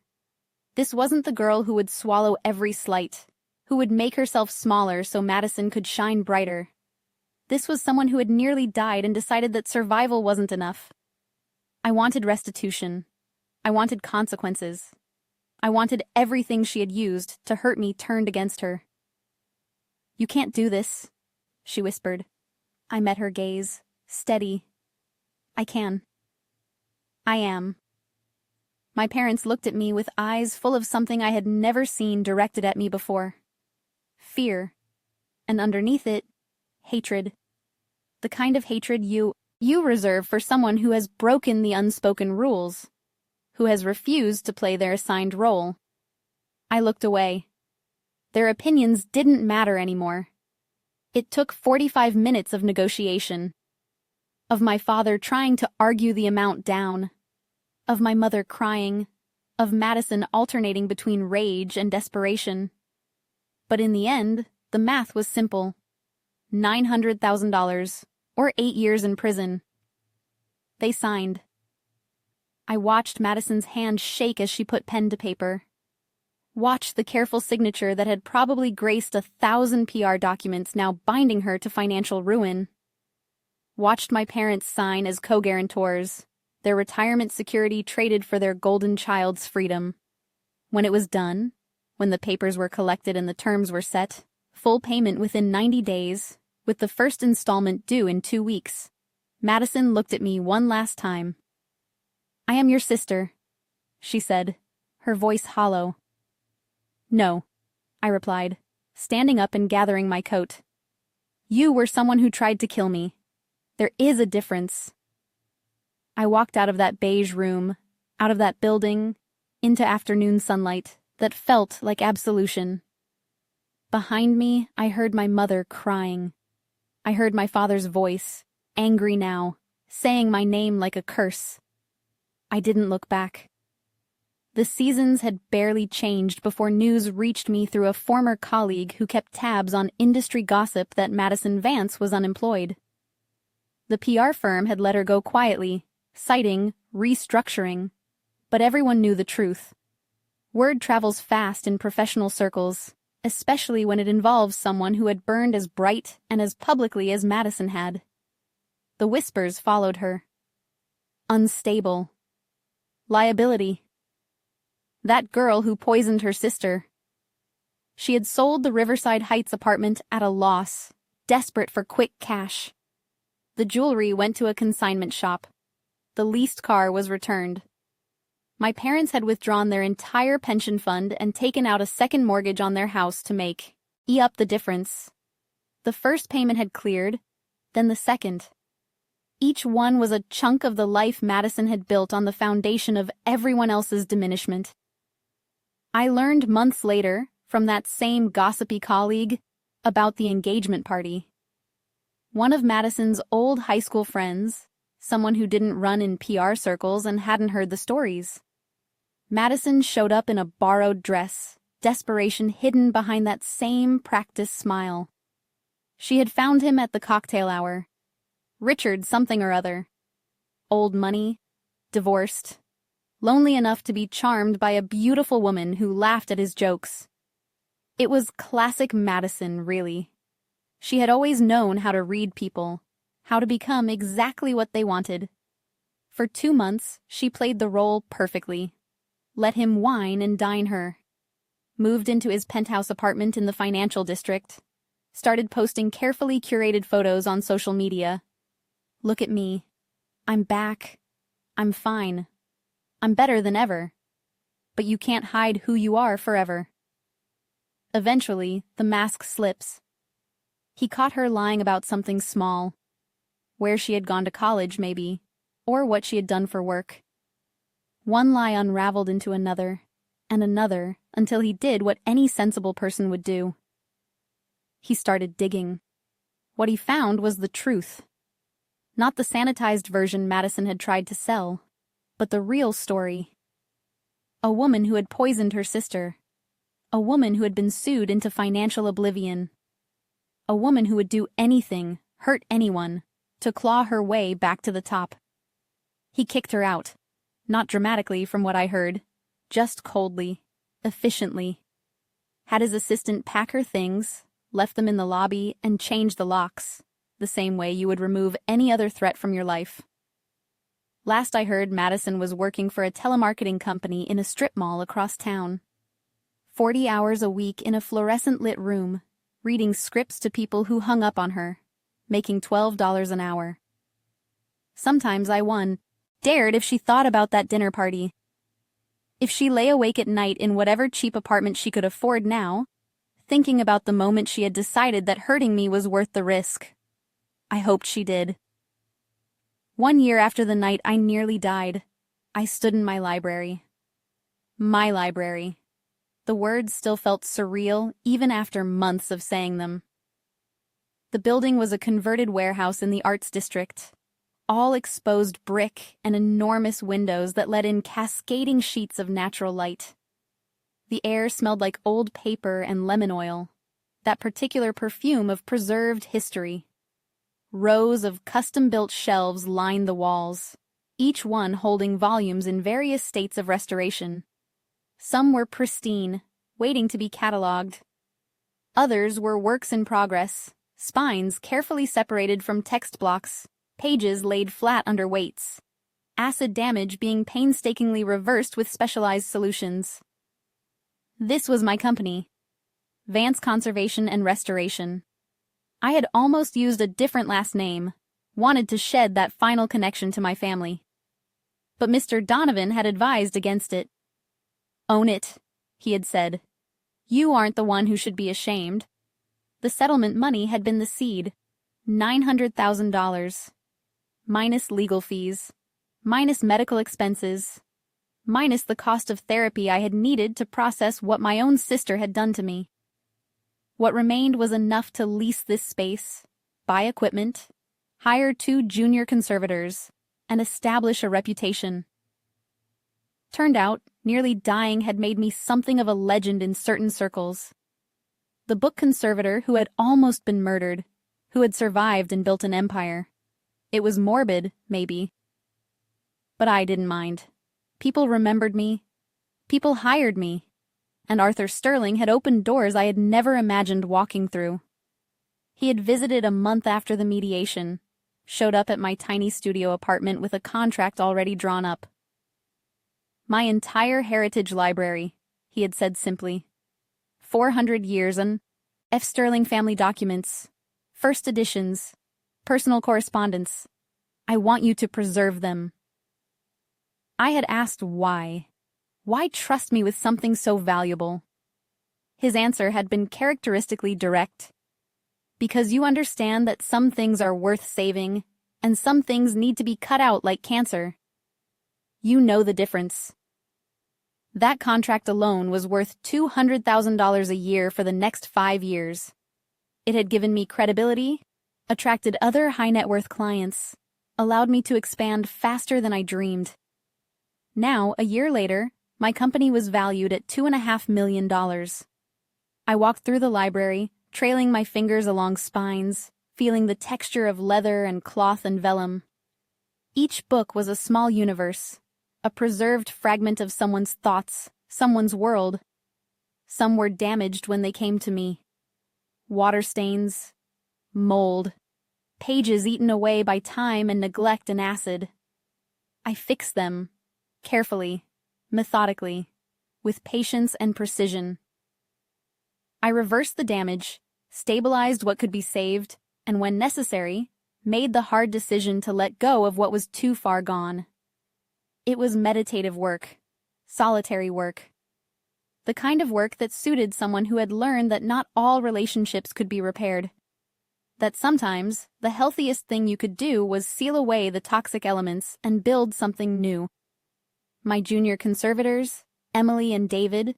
This wasn't the girl who would swallow every slight, who would make herself smaller so Madison could shine brighter. This was someone who had nearly died and decided that survival wasn't enough. I wanted restitution. I wanted consequences. I wanted everything she had used to hurt me turned against her. You can't do this, she whispered. I met her gaze, steady. I can. I am. My parents looked at me with eyes full of something I had never seen directed at me before. Fear. And underneath it, hatred. The kind of hatred you reserve for someone who has broken the unspoken rules, who has refused to play their assigned role. I looked away. Their opinions didn't matter anymore. It took 45 minutes of negotiation. Of my father trying to argue the amount down. Of my mother crying, of Madison alternating between rage and desperation. But in the end, the math was simple. $900,000, or 8 years in prison. They signed. I watched Madison's hand shake as she put pen to paper. Watched the careful signature that had probably graced 1,000 PR documents now binding her to financial ruin. Watched my parents sign as co-guarantors, their retirement security traded for their golden child's freedom. When it was done, when the papers were collected and the terms were set, full payment within 90 days, with the first installment due in 2 weeks, Madison looked at me one last time. "I am your sister," she said, her voice hollow. "No," I replied, standing up and gathering my coat. "You were someone who tried to kill me. There is a difference." I walked out of that beige room, out of that building, into afternoon sunlight that felt like absolution. Behind me, I heard my mother crying. I heard my father's voice, angry now, saying my name like a curse. I didn't look back. The seasons had barely changed before news reached me through a former colleague who kept tabs on industry gossip that Madison Vance was unemployed. The PR firm had let her go quietly, citing restructuring, but everyone knew the truth. Word travels fast in professional circles, especially when it involves someone who had burned as bright and as publicly as Madison had. The whispers followed her. Unstable. Liability. That girl who poisoned her sister. She had sold the Riverside Heights apartment at a loss, desperate for quick cash. The jewelry went to a consignment shop. The leased car was returned. My parents had withdrawn their entire pension fund and taken out a second mortgage on their house to make up the difference. The first payment had cleared, then the second. Each one was a chunk of the life Madison had built on the foundation of everyone else's diminishment. I learned months later, from that same gossipy colleague, about the engagement party. One of Madison's old high school friends, someone who didn't run in PR circles and hadn't heard the stories. Madison showed up in a borrowed dress, desperation hidden behind that same practiced smile. She had found him at the cocktail hour. Richard something or other. Old money, divorced, lonely enough to be charmed by a beautiful woman who laughed at his jokes. It was classic Madison, really. She had always known how to read people, how to become exactly what they wanted. For 2 months, she played the role perfectly. Let him wine and dine her. Moved into his penthouse apartment in the financial district. Started posting carefully curated photos on social media. Look at me. I'm back. I'm fine. I'm better than ever. But you can't hide who you are forever. Eventually, the mask slips. He caught her lying about something small. Where she had gone to college, maybe, or what she had done for work. One lie unraveled into another, and another, until he did what any sensible person would do. He started digging. What he found was the truth. Not the sanitized version Madison had tried to sell, but the real story. A woman who had poisoned her sister. A woman who had been sued into financial oblivion. A woman who would do anything, hurt anyone, to claw her way back to the top. He kicked her out. Not dramatically from what I heard, just coldly, efficiently. Had his assistant pack her things, left them in the lobby, and changed the locks, the same way you would remove any other threat from your life. Last I heard, Madison was working for a telemarketing company in a strip mall across town. 40 hours a week in a fluorescent-lit room, reading scripts to people who hung up on her, making $12 an hour. Sometimes I dared if she thought about that dinner party. If she lay awake at night in whatever cheap apartment she could afford now, thinking about the moment she had decided that hurting me was worth the risk. I hoped she did. 1 year after the night I nearly died, I stood in my library. My library. The words still felt surreal even after months of saying them. The building was a converted warehouse in the arts district. All exposed brick and enormous windows that let in cascading sheets of natural light. The air smelled like old paper and lemon oil, that particular perfume of preserved history. Rows of custom-built shelves lined the walls, each one holding volumes in various states of restoration. Some were pristine, waiting to be cataloged. Others were works in progress, spines carefully separated from text blocks, pages laid flat under weights. acid damage being painstakingly reversed with specialized solutions. This was my company, Vance Conservation and Restoration. I had almost used a different last name, wanted to shed that final connection to my family. But Mr. Donovan had advised against it. "Own it," he had said. "You aren't the one who should be ashamed." The settlement money had been the seed, $900,000, minus legal fees, minus medical expenses, minus the cost of therapy I had needed to process what my own sister had done to me. What remained was enough to lease this space, buy equipment, hire 2 junior conservators, and establish a reputation. Turned out, nearly dying had made me something of a legend in certain circles. The book conservator who had almost been murdered, who had survived and built an empire. It was morbid, maybe. But I didn't mind. People remembered me. People hired me. And Arthur Sterling had opened doors I had never imagined walking through. He had visited a month after the mediation, showed up at my tiny studio apartment with a contract already drawn up. "My entire heritage library," he had said simply. 400 years and F. Sterling family documents, first editions, personal correspondence. I want you to preserve them. I had asked why. Why trust me with something so valuable? His answer had been characteristically direct. Because you understand that some things are worth saving, and some things need to be cut out like cancer. You know the difference. That contract alone was worth $200,000 a year for the next 5 years. It had given me credibility, attracted other high-net-worth clients, allowed me to expand faster than I dreamed. Now, a year later, my company was valued at $2.5 million. I walked through the library, trailing my fingers along spines, feeling the texture of leather and cloth and vellum. Each book was a small universe, a preserved fragment of someone's thoughts, someone's world. Some were damaged when they came to me. Water stains, mold, pages eaten away by time and neglect and acid. I fixed them, carefully, methodically, with patience and precision. I reversed the damage, stabilized what could be saved, and when necessary, made the hard decision to let go of what was too far gone. It was meditative work, solitary work. The kind of work that suited someone who had learned that not all relationships could be repaired. That sometimes, the healthiest thing you could do was seal away the toxic elements and build something new. My junior conservators, Emily and David,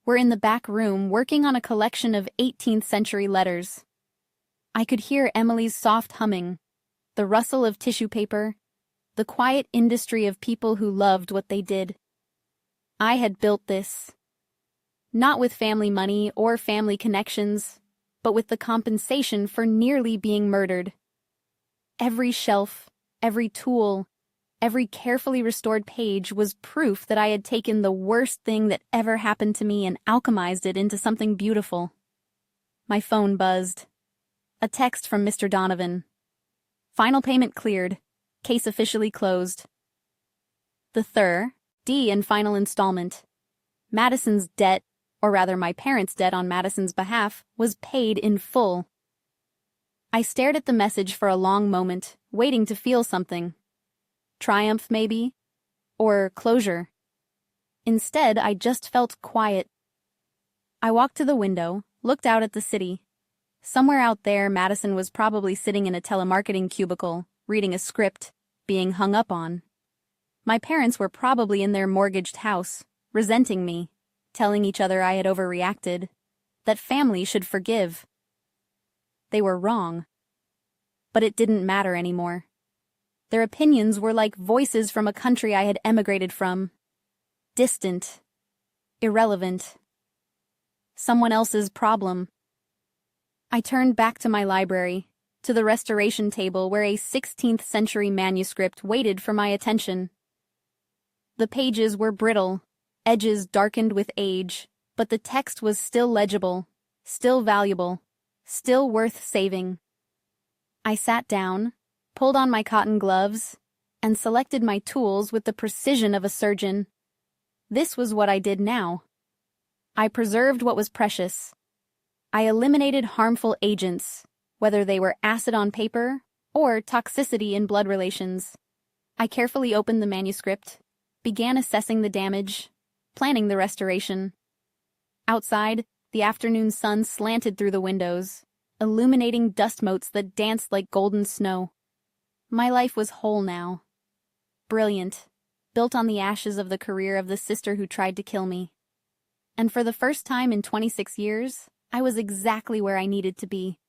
were in the back room working on a collection of 18th century letters. I could hear Emily's soft humming, the rustle of tissue paper, the quiet industry of people who loved what they did. I had built this. Not with family money or family connections, but with the compensation for nearly being murdered. Every shelf, every tool, every carefully restored page was proof that I had taken the worst thing that ever happened to me and alchemized it into something beautiful. My phone buzzed. A text from Mr. Donovan. Final payment cleared. Case officially closed. The D and final installment. Madison's debt, or rather my parents' debt on Madison's behalf, was paid in full. I stared at the message for a long moment, waiting to feel something. Triumph, maybe? Or closure? Instead, I just felt quiet. I walked to the window, looked out at the city. Somewhere out there, Madison was probably sitting in a telemarketing cubicle, reading a script, being hung up on. My parents were probably in their mortgaged house, resenting me, telling each other I had overreacted, that family should forgive. They were wrong. But it didn't matter anymore. Their opinions were like voices from a country I had emigrated from. Distant. Irrelevant. Someone else's problem. I turned back to my library, to the restoration table where a 16th century manuscript waited for my attention. The pages were brittle, edges darkened with age, but the text was still legible, still valuable, still worth saving. I sat down, pulled on my cotton gloves, and selected my tools with the precision of a surgeon. This was what I did now. I preserved what was precious. I eliminated harmful agents, whether they were acid on paper or toxicity in blood relations. I carefully opened the manuscript, began assessing the damage, planning the restoration. Outside, the afternoon sun slanted through the windows, illuminating dust motes that danced like golden snow. My life was whole now. Brilliant, built on the ashes of the career of the sister who tried to kill me. And for the first time in 26 years, I was exactly where I needed to be.